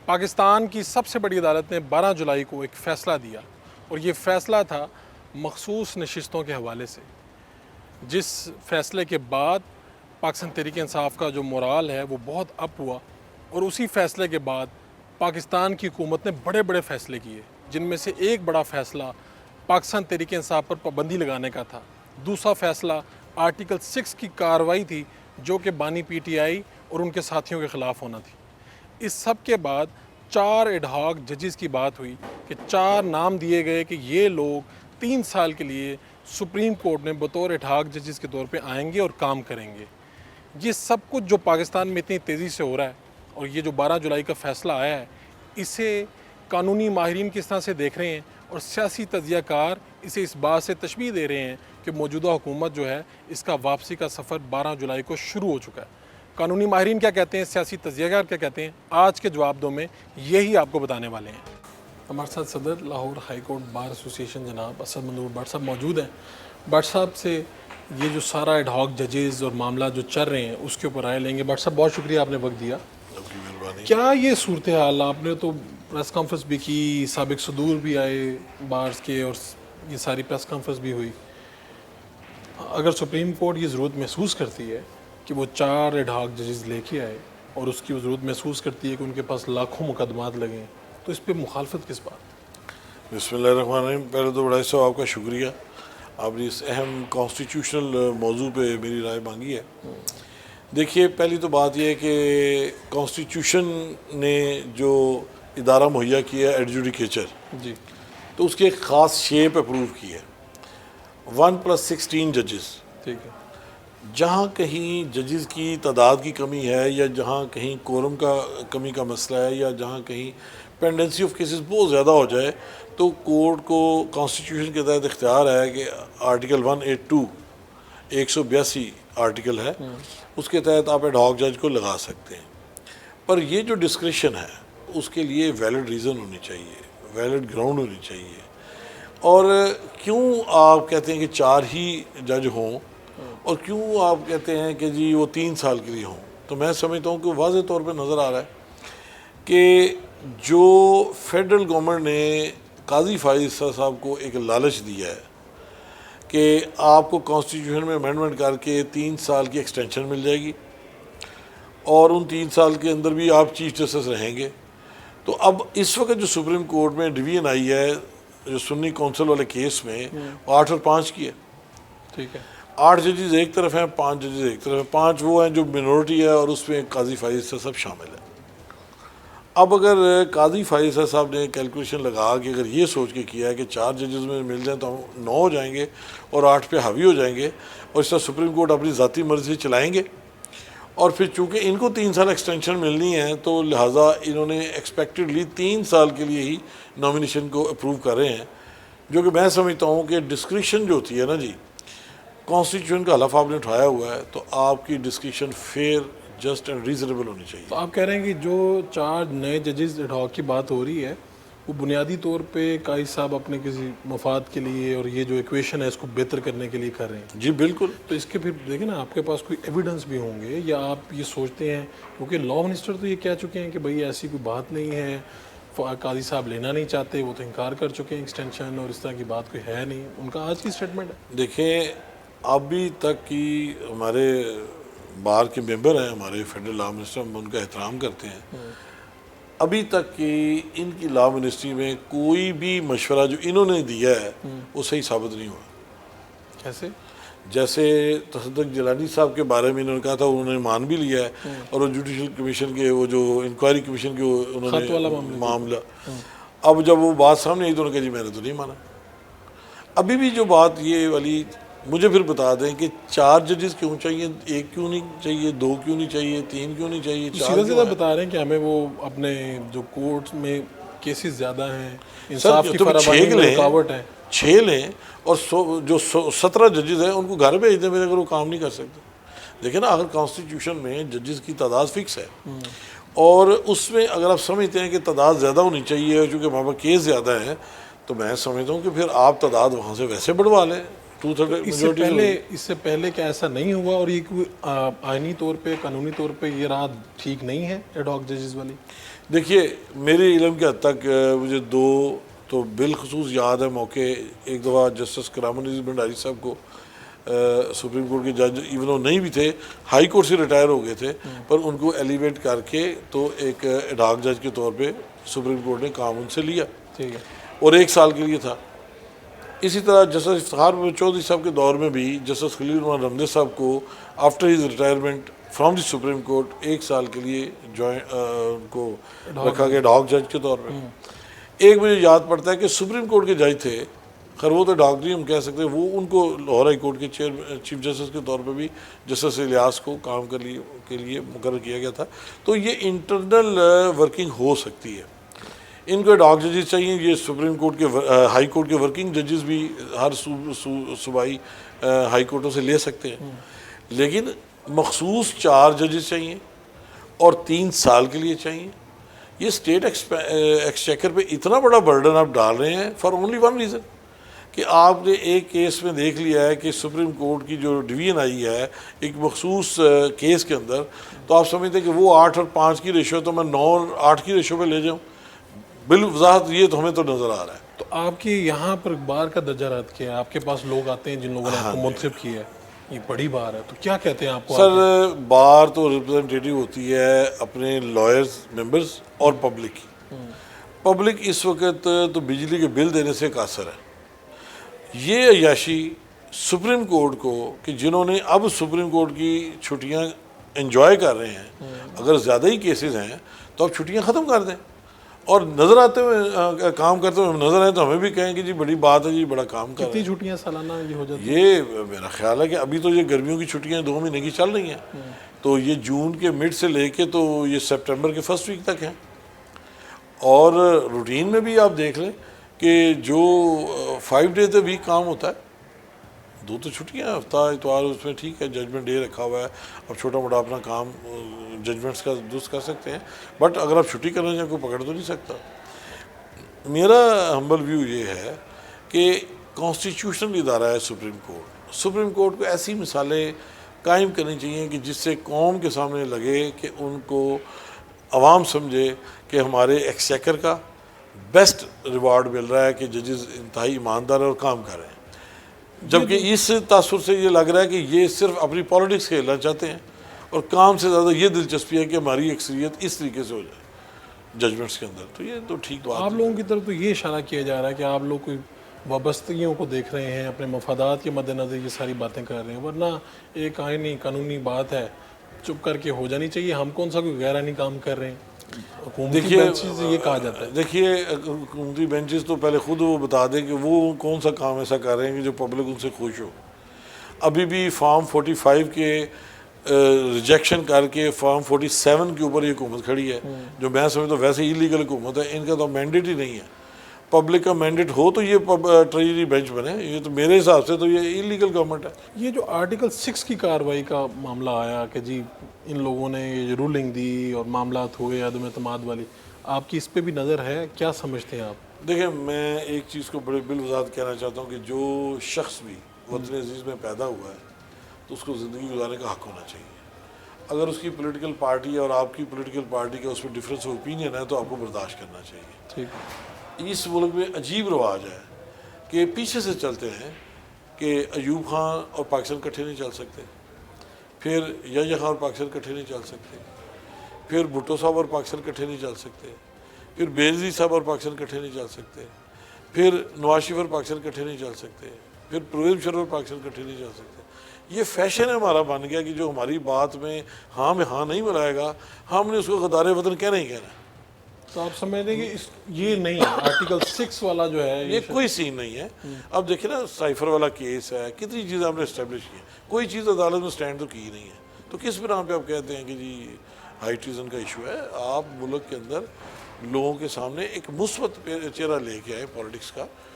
پاکستان کی سب سے بڑی عدالت نے 12 جولائی کو ایک فیصلہ دیا اور یہ فیصلہ تھا مخصوص نشستوں کے حوالے سے، جس فیصلے کے بعد پاکستان تحریک انصاف کا جو مورال ہے وہ بہت اپ ہوا، اور اسی فیصلے کے بعد پاکستان کی حکومت نے بڑے بڑے فیصلے کیے، جن میں سے ایک بڑا فیصلہ پاکستان تحریک انصاف پر پابندی لگانے کا تھا۔ دوسرا فیصلہ آرٹیکل 6 کی کارروائی تھی، جو کہ بانی پی ٹی آئی اور ان کے ساتھیوں کے خلاف ہونا تھی۔ اس سب کے بعد 4 ایڈ ہاک ججز کی بات ہوئی کہ 4 نام دیے گئے کہ یہ لوگ 3 سال کے لیے سپریم کورٹ میں بطور ایڈ ہاک ججز کے طور پہ آئیں گے اور کام کریں گے۔ یہ سب کچھ جو پاکستان میں اتنی تیزی سے ہو رہا ہے اور یہ جو 12 جولائی کا فیصلہ آیا ہے، اسے قانونی ماہرین کس طرح سے دیکھ رہے ہیں، اور سیاسی تجزیہ کار اسے اس بات سے تشبیہ دے رہے ہیں کہ موجودہ حکومت جو ہے اس کا واپسی کا سفر 12 جولائی کو شروع ہو چکا ہے۔ قانونی ماہرین کیا کہتے ہیں، سیاسی تجزیہ کار کیا کہتے ہیں، آج کے جواب دو میں یہی آپ کو بتانے والے ہیں۔ ہمارے ساتھ صدر لاہور ہائی کورٹ بار ایسوسی ایشن جناب اسد منظور بٹ صاحب موجود ہیں۔ بٹ صاحب سے یہ جو سارا ایڈ ہاک ججز اور معاملہ جو چل رہے ہیں اس کے اوپر رائے لیں گے۔ بٹ صاحب بہت شکریہ، آپ نے وقت دیا۔ کیا یہ صورتحال، آپ نے تو پریس کانفرنس بھی کی، سابق صدور بھی آئے بارز کے، اور یہ ساری پریس کانفرنس بھی ہوئی، اگر سپریم کورٹ یہ ضرورت محسوس کرتی ہے کہ وہ 4 ایڈ ہاک ججز لے کے آئے اور اس کی وہ ضرورت محسوس کرتی ہے کہ ان کے پاس لاکھوں مقدمات لگیں، تو اس پہ مخالفت کس بات؟ بسم اللہ الرحمن الرحیم۔ پہلے تو بڑا صاحب آپ کا شکریہ، آپ نے اس اہم کانسٹیٹیوشنل موضوع پہ میری رائے مانگی ہے۔ دیکھیے، پہلی تو بات یہ ہے کہ کانسٹیٹیوشن نے جو ادارہ مہیا کیا ہے ایڈجوڈیکیچر، جی، تو اس کی ایک خاص شیپ اپروو کی ہے، 1+16 ججز۔ ٹھیک ہے۔ جہاں کہیں ججز کی تعداد کی کمی ہے، یا جہاں کہیں کورم کا کمی کا مسئلہ ہے، یا جہاں کہیں پینڈنسی آف کیسز بہت زیادہ ہو جائے، تو کورٹ کو کانسٹیٹیوشن کے تحت اختیار ہے کہ آرٹیکل 182 182 آرٹیکل ہے، اس کے تحت آپ ایڈ ہاک جج کو لگا سکتے ہیں۔ پر یہ جو ڈسکریشن ہے اس کے لیے ویلڈ ریزن ہونی چاہیے، ویلڈ گراؤنڈ ہونی چاہیے۔ اور کیوں آپ کہتے ہیں کہ 4 ہی جج ہوں، اور کیوں آپ کہتے ہیں کہ جی وہ 3 سال کے لیے ہوں، تو میں سمجھتا ہوں کہ واضح طور پہ نظر آ رہا ہے کہ جو فیڈرل گورنمنٹ نے قاضی فائز عیسیٰ صاحب کو ایک لالچ دیا ہے کہ آپ کو کانسٹیٹیوشن میں امینڈمنٹ کر کے 3 سال کی ایکسٹینشن مل جائے گی، اور ان 3 سال کے اندر بھی آپ چیف جسٹس رہیں گے، تو اب اس وقت جو سپریم کورٹ میں ڈویژن آئی ہے جو سنی کونسل والے کیس میں، وہ 8 اور 5 کی ہے۔ ٹھیک ہے۔ 8 ججز ایک طرف ہیں، 5 ججز ایک طرف ہیں۔ 5 وہ ہیں جو منورٹی ہے، اور اس میں قاضی فائز عیسیٰ صاحب شامل ہیں۔ اب اگر قاضی فائز عیسیٰ صاحب نے کیلکولیشن لگا کہ اگر یہ سوچ کے کیا ہے کہ 4 ججز میں مل جائیں تو ہم 9 ہو جائیں گے اور 8 پہ حاوی ہو جائیں گے، اور اس طرح سپریم کورٹ اپنی ذاتی مرضی چلائیں گے، اور پھر چونکہ ان کو 3 سال ایکسٹینشن ملنی ہے، تو لہٰذا انہوں نے ایکسپیکٹڈلی 3 سال کے لیے ہی نامینیشن کو اپروو کر رہے ہیں، جو کہ میں سمجھتا ہوں کہ ڈسکریشن جو ہوتی ہے نا جی، کانسٹیٹیوشن کا حلف آپ نے اٹھایا ہوا ہے، تو آپ کی discretion fair, just and reasonable ہونی چاہیے۔ تو آپ کہہ رہے ہیں کہ جو 4 نئے ججز ایڈ ہاک کی بات ہو رہی ہے، وہ بنیادی طور پہ قاضی صاحب اپنے کسی مفاد کے لیے اور یہ جو ایکویشن ہے اس کو بہتر کرنے کے لیے کر رہے ہیں؟ جی بالکل۔ تو اس کے پھر دیکھیں نا، آپ کے پاس کوئی ایویڈنس بھی ہوں گے، یا آپ یہ سوچتے ہیں، کیونکہ لا منسٹر تو یہ کہہ چکے ہیں کہ بھئی ایسی کوئی بات نہیں ہے، قاضی صاحب لینا نہیں چاہتے، وہ تو انکار کر چکے ہیں ایکسٹینشن، اور اس طرح کی بات کوئی ہے نہیں، ان کا آج کی اسٹیٹمنٹ ہے۔ دیکھیں، ابھی تک کی ہمارے بار کے ممبر ہیں، ہمارے فیڈرل لا منسٹر، ہم ان کا احترام کرتے ہیں، ابھی تک کی ان کی لا منسٹری میں کوئی بھی مشورہ جو انہوں نے دیا ہے وہ صحیح ثابت نہیں ہوا۔ کیسے؟ جیسے تصدق جیلانی صاحب کے بارے میں انہوں نے کہا تھا، انہوں نے مان بھی لیا ہے، اور وہ جوڈیشل کمیشن کے وہ جو انکوائری کمیشن کے انہوں خط والا نے معاملہ، اب جب وہ بات سامنے آئی تو انہوں نے کہا جی میں نے تو نہیں مانا۔ ابھی بھی جو بات یہ والی، مجھے پھر بتا دیں کہ 4 ججز کیوں چاہیے، 1 کیوں نہیں چاہیے، 2 کیوں نہیں چاہیے، 3 کیوں نہیں چاہیے، 4 سیدھا سیدھا بتا رہے ہیں کہ ہمیں وہ اپنے جو کورٹ میں کیسز زیادہ ہیں، انصاف کی فراوانی میں رکاوٹ ہے، 6 لیں، اور جو 17 ججز ہیں ان کو گھر بھیج دیں اگر وہ کام نہیں کر سکتے۔ دیکھیں نا، اگر کانسٹیٹیوشن میں ججز کی تعداد فکس ہے، اور اس میں اگر آپ سمجھتے ہیں کہ تعداد زیادہ ہونی چاہیے چونکہ وہاں پر کیس زیادہ ہیں، تو میں سمجھتا ہوں کہ پھر آپ تعداد وہاں سے ویسے بڑھوا لیں، 2/3۔ اس سے پہلے کیا ایسا نہیں ہوا، اور یہ کوئی آئینی طور پہ، قانونی طور پہ یہ رات ٹھیک نہیں ہے ایڈ ہاک ججز والی؟ دیکھیے میرے علم کے حد تک مجھے دو تو بالخصوص یاد ہے موقع. ایک دفعہ جسٹس کرام النظیر بھنڈاری صاحب کو سپریم کورٹ کے جج ایون وہ نہیں بھی تھے, ہائی کورٹ سے ریٹائر ہو گئے تھے, پر ان کو ایلیویٹ کر کے تو ایک ایڈاک جج کے طور پہ سپریم کورٹ نے کام ان سے لیا, ٹھیک ہے. اور 1 سال کے لیے تھا. اسی طرح جسٹس افتخار چودھری صاحب کے دور میں بھی جسٹس خلیل الرحمان رمدے صاحب کو after his retirement from the supreme court 1 سال کے لیے ان کو رکھا گیا ڈاک جج کے طور پہ. ایک مجھے یاد پڑتا ہے کہ سپریم کورٹ کے جج تھے, خیر وہ تو ڈاک نہیں ہم کہہ سکتے, وہ ان کو لاہور ہائی کورٹ کے چیف جسٹس کے طور پہ بھی جسٹس الیاس کو کام کے لیے مقرر کیا گیا تھا. تو یہ انٹرنل ورکنگ ہو سکتی ہے. ان کو ڈاک ججز چاہیے, یہ سپریم کورٹ کے ہائی کورٹ کے ورکنگ ججز بھی ہر صوبائی ہائی کورٹوں سے لے سکتے ہیں, لیکن مخصوص 4 ججز چاہیے اور 3 سال کے لیے چاہیے. یہ اسٹیٹ ایکسچیکر پہ اتنا بڑا برڈن آپ ڈال رہے ہیں فار اونلی ون ریزن کہ آپ نے ایک کیس میں دیکھ لیا ہے کہ سپریم کورٹ کی جو ڈویژن آئی ہے ایک مخصوص کیس کے اندر, تو آپ سمجھتے ہیں کہ وہ 8 اور 5 کی ریشو تو میں 9 اور 8 کی ریشو پہ لے جاؤں. بالوضاحت یہ تو ہمیں تو نظر آ رہا ہے. تو آپ کی یہاں پر بار کا درجہ رد کیا ہے, آپ کے پاس لوگ آتے ہیں جن لوگوں نے آپ کو منتخب کیا ہے, یہ بڑی بار ہے, تو کیا کہتے ہیں آپ کو؟ سر بار تو ریپرزنٹیٹیو ہوتی ہے اپنے لائرز ممبرز اور پبلک کی. پبلک اس وقت تو بجلی کے بل دینے سے قاصر ہے. یہ عیاشی سپریم کورٹ کو کہ جنہوں نے اب سپریم کورٹ کی چھٹیاں انجوائے کر رہے ہیں, اگر زیادہ ہی کیسز ہیں تو آپ چھٹیاں ختم کر دیں اور نظر آتے ہوئے کام کرتے ہوئے نظر آئے تو ہمیں بھی کہیں کہ جی بڑی بات ہے, جی بڑا کام کر رہے ہیں. کتنی چھٹیاں سالانہ یہ ہو جاتی ہیں؟ یہ میرا خیال ہے کہ ابھی تو یہ گرمیوں کی چھٹیاں 2 مہینے کی چل رہی ہیں, تو یہ جون کے مڈ سے لے کے تو یہ سپٹمبر کے فرسٹ ویک تک ہیں. اور روٹین میں بھی آپ دیکھ لیں کہ جو 5 ڈیز اے ویک کام ہوتا ہے, 2 تو چھٹیاں ہفتہ اتوار, اس میں ٹھیک ہے ججمنٹ ڈے رکھا ہوا ہے, اب چھوٹا موٹا اپنا کام ججمنٹس کا درست کر سکتے ہیں, بٹ اگر آپ چھٹی کرنا چاہیں کوئی پکڑ تو نہیں سکتا. میرا ہمبل ویو یہ ہے کہ کانسٹیٹیوشنل ادارہ ہے سپریم کورٹ. سپریم کورٹ کو ایسی مثالیں قائم کرنی چاہیے کہ جس سے قوم کے سامنے لگے کہ ان کو عوام سمجھے کہ ہمارے ایکسچیکر کا بیسٹ ریوارڈ مل رہا ہے کہ ججز انتہائی ایماندار اور کام کر رہے ہیں. جبکہ اس تاثر سے یہ لگ رہا ہے کہ یہ صرف اپنی پالیٹکس کھیلنا چاہتے ہیں اور کام سے زیادہ یہ دلچسپی ہے کہ ہماری اکثریت اس طریقے سے ہو جائے ججمنٹس کے اندر. تو یہ تو ٹھیک بات آپ لوگوں کی طرف تو یہ اشارہ کیا جا رہا ہے کہ آپ لوگ کوئی وابستگیوں کو دیکھ رہے ہیں, اپنے مفادات کے مد نظر یہ ساری باتیں کر رہے ہیں, ورنہ ایک آئینی قانونی بات ہے, چپ کر کے ہو جانی چاہیے. ہم کون سا کوئی غیر آئینی کام کر رہے ہیں؟ حکومتی بینچز سے یہ کہا جاتا ہے. دیکھیے حکومتی بینچز تو پہلے خود وہ بتا دیں کہ وہ کون سا کام ایسا کر رہے ہیں کہ جو پبلک ان سے خوش ہو. ابھی بھی فارم 45 کے ریجیکشن کر کے فارم 47 کے اوپر یہ حکومت کھڑی ہے, جو میں سمجھتا ہوں ویسے ایلیگل حکومت ہے. ان کا تو مینڈیٹ ہی نہیں ہے. پبلک کا مینڈیٹ ہو تو یہ ٹریجری بینچ بنے, یہ تو میرے حساب سے تو یہ ایلیگل گورنمنٹ ہے. یہ جو آرٹیکل 6 کی کارروائی کا معاملہ آیا کہ جی ان لوگوں نے یہ رولنگ دی اور معاملات ہوئے عدم اعتماد والی, آپ کی اس پہ بھی نظر ہے, کیا سمجھتے ہیں آپ؟ دیکھیں میں ایک چیز کو بڑے بالوضاحت کہنا چاہتا ہوں کہ جو شخص بھی وطن عزیز میں پیدا ہوا ہے تو اس کو زندگی گزارنے کا حق ہونا چاہیے. اگر اس کی پولیٹیکل پارٹی اور آپ کی پولیٹیکل پارٹی کا اس میں ڈفرینس آف اوپینین ہے تو آپ کو برداشت کرنا چاہیے. ٹھیک. اس ملک میں عجیب رواج ہے کہ پیچھے سے چلتے ہیں کہ ایوب خان اور پاکستان کٹھے نہیں چل سکتے, پھر یحییٰ خان اور پاکستان کٹھے نہیں چل سکتے, پھر بھٹو صاحب اور پاکستان کٹھے نہیں چل سکتے, پھر بینظیر صاحب اور پاکستان کٹھے نہیں چل سکتے, پھر نواز شریف اور پاکستان کٹھے نہیں چل سکتے, پھر پرویز مشرف اور پاکستان کٹھے نہیں چل سکتے. یہ فیشن ہے ہمارا بن گیا کہ جو ہماری بات میں ہاں میں ہاں نہیں ملائے گا, ہم نے اس کو غدار وطن کہنا ہی کہنا ہے. تو آپ سمجھ لیں کہ یہ نہیں ہے آرٹیکل 6 والا جو ہے یہ کوئی سین نہیں ہے. اب دیکھیں نا سائفر والا کیس ہے, کتنی چیزیں ہم نے اسٹیبلش کی ہیں, کوئی چیز عدالت میں سٹینڈ تو کی نہیں ہے. تو کس بنا پہ آپ کہتے ہیں کہ جی ہائی ٹریزن کا ایشو ہے؟ آپ ملک کے اندر لوگوں کے سامنے ایک مثبت چہرہ لے کے آئے پالیٹکس کا,